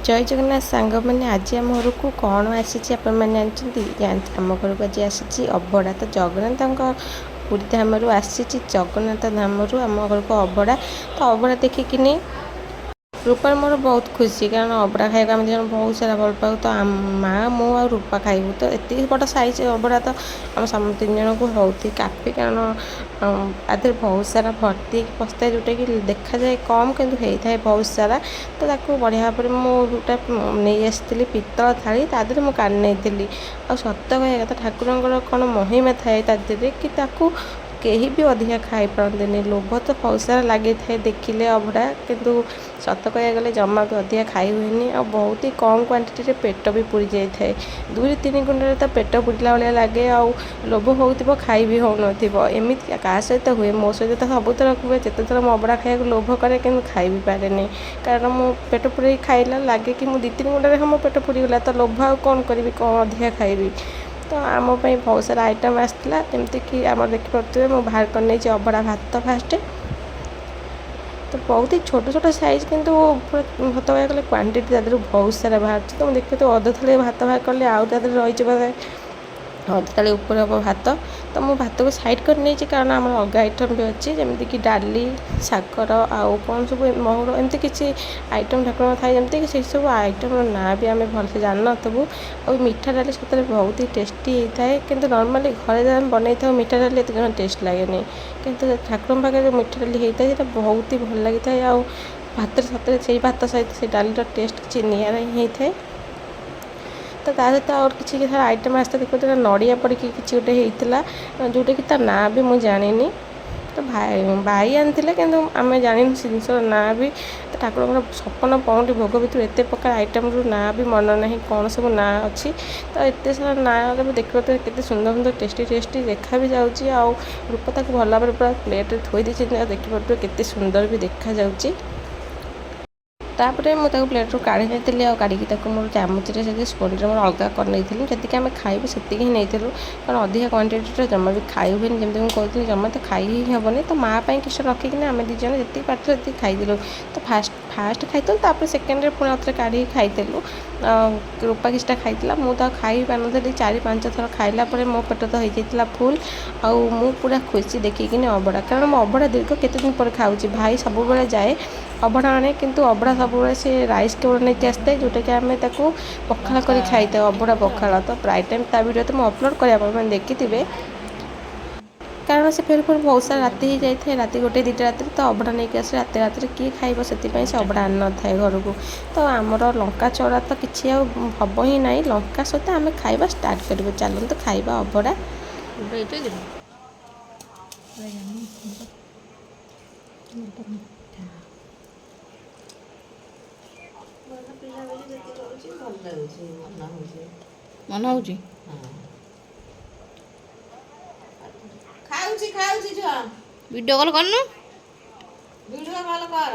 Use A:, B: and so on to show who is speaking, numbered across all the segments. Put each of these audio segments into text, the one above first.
A: जय जगन्नाथ सांग मैंने आज आम घर को कौन आसी जानते आम घर को आज आसी अबड़ा तो जगन्नाथ पुरी धाम आसी जगन्नाथ धाम आम घर को अबड़ा तो अबड़ा देखिकी रूपा मोर बहुत खुशी कारण अबड़ा खाइक आम जन बहुत सारा भल पाऊ तो माँ मु आ रूपा खाइबू तो ये बड़ साइज अबड़ा तो आम सम 3 जन को होती काफी कारण आधे बहुत सारा भर्ती पस्ताए जोटा कि देखा जाए कम किंतु होता है बहुत सारा तो ताको बढ़िया भाव मुझा नहीं आसी पितल थाली तादे मुझे काढ़ नहीं आ सत कह ठाकुर कौन महिमा थाए तादे कि ताकू कहीं भी अधिका खाई पारती लोभ तो बहुत सारा लगी था देखिले अभड़ा किंतु सत कह गले जमा भी अधिका खाई हुए आ बहुत ही कम क्वांटिटी पेट भी पूरी जाए 2-3 गुंडे तो पेट पूरला भाया लगे आ लोभ हो खाई भी हो नमती क्या सहित हुए मो सहित तो सब थर हुए जिते थर अबड़ा खाया लोभ करे कि खाई भी पारे कारण मो पेट पूरे खाइला लगे कि मुझे 2-3 गुंडे हम पेट पूरीगला तो लोभ आ कौन करी कौन अधिका खाइबी तो आम बहुत सारा आइटम आसाला जमती कि आम देखिपे मुझे बाहर कर नहीं अबड़ा भात फास्ट तो बहुत ही छोट छोट साइज किंतु भात कह गले क्वांटिटी बहुत सारा बाहर तो मुझे देखिए तो अध थाली भात बाहर कले आउ रही अध थाली ऊपर हम भात तो मुझे भात को साइड कर नहीं कारण आम अलग आइटम भी अच्छी जमीक कि डाली सागर आउ कौन सब महूर एमती किसी आइटम ठाकुर थाए जमीक कि सब आइटम ना भी आम भलसे जान नथबू और मीठा डाली सतरे बहुत ही टेस्टी होता है किंतु नॉर्मली घरे जब बनई था मीठा डाली एत टेस्ट लगे किंतु ठाकुर पाखे मीठा डाली होता है बहुत ही भल लगी था आ भात सतरे से भात सहित से डाली टेस्ट किसी निरा ही होता है तो सहित और किसी आइटम आसता देखो नड़िया पड़ी किसी गोटे होता जोटा कि ना भी मुझे जानी तो भाई आनी कि आम जानी से जिनस ना भी तो ठाकुर 56 पौंड भोग भर एत प्रकार आइटम ना भी मन ना कौन सब ना अच्छी तो एत सारा ना देखो तो केते सुंदर सुंदर टेस्टी टेस्टी देखा भी जाऊँगी आ रूप ताक भल भाव पूरा प्लेट थोई देखिए देखिए केते सुंदर भी देखा जाऊँगी तापर मुझे प्लेट रू काढ़ी नहीं काढ़ी मोर चामच से स्पून मोर अलग कर नहीं जी आम खाइबू से ही नहीं कारण अधिका क्वांटिटी जमा भी खाई हुए जमी मुझे कहती जमा तो खाई ही हेनी तो माँ किसी रखिकी आम 2 जन जी पार्टी से खाईलु तो फास्ट खाई तापर सेकेंड पुणी आउे काढ़ी खाईलु रूपा किसी खाई मुझे खाई पानी 4-5 थर खाइला मो पेट तो हो जाता फुल आउ पूरा खुशी देखिकी अबड़ा कारण मो अबड़ा दीर्घ केते दिन पर खाऊँ भाई सब जाए अबड़ा आने किंतु अबड़ा सब से राइस केवल नहीं आसता जोटा कि आम पखाड़ कर खाई था अबड़ा पखाड़ तो प्राय टाइम ता वीडियो तो मुझे अपलोड कर देखी थे कारण से फिर बहुत सारा राति ही जाए राति 1-2 राति तो अबड़ा नहीं आसे राति किए खाइब से अबड़ा आन न थाए घर को तो आमर लंका चौड़ा तो किसी हम ही ना लंका सहित आम खाइबा स्टार्ट करूँ चलते तो खाइबा अबड़ा
B: मन हो वीडियो कॉल करनु
C: वीडियो कॉल कर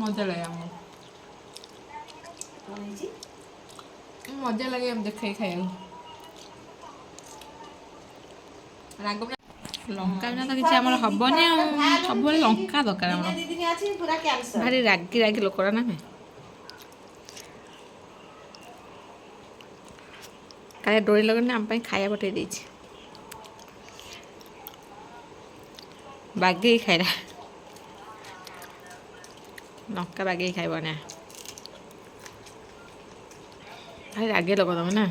B: मजा लगे मजा लगे देखे खाया राग लंका बिना तो किसी आम हेनी सब लंका दरकार भारी रागी रागी लोकरा ना काले डोरी लगन आम खाया पठे दे बागे खाइला लंका बागे खाइब ना भाई रागे लोक तुम ना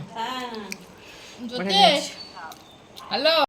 B: हेलो।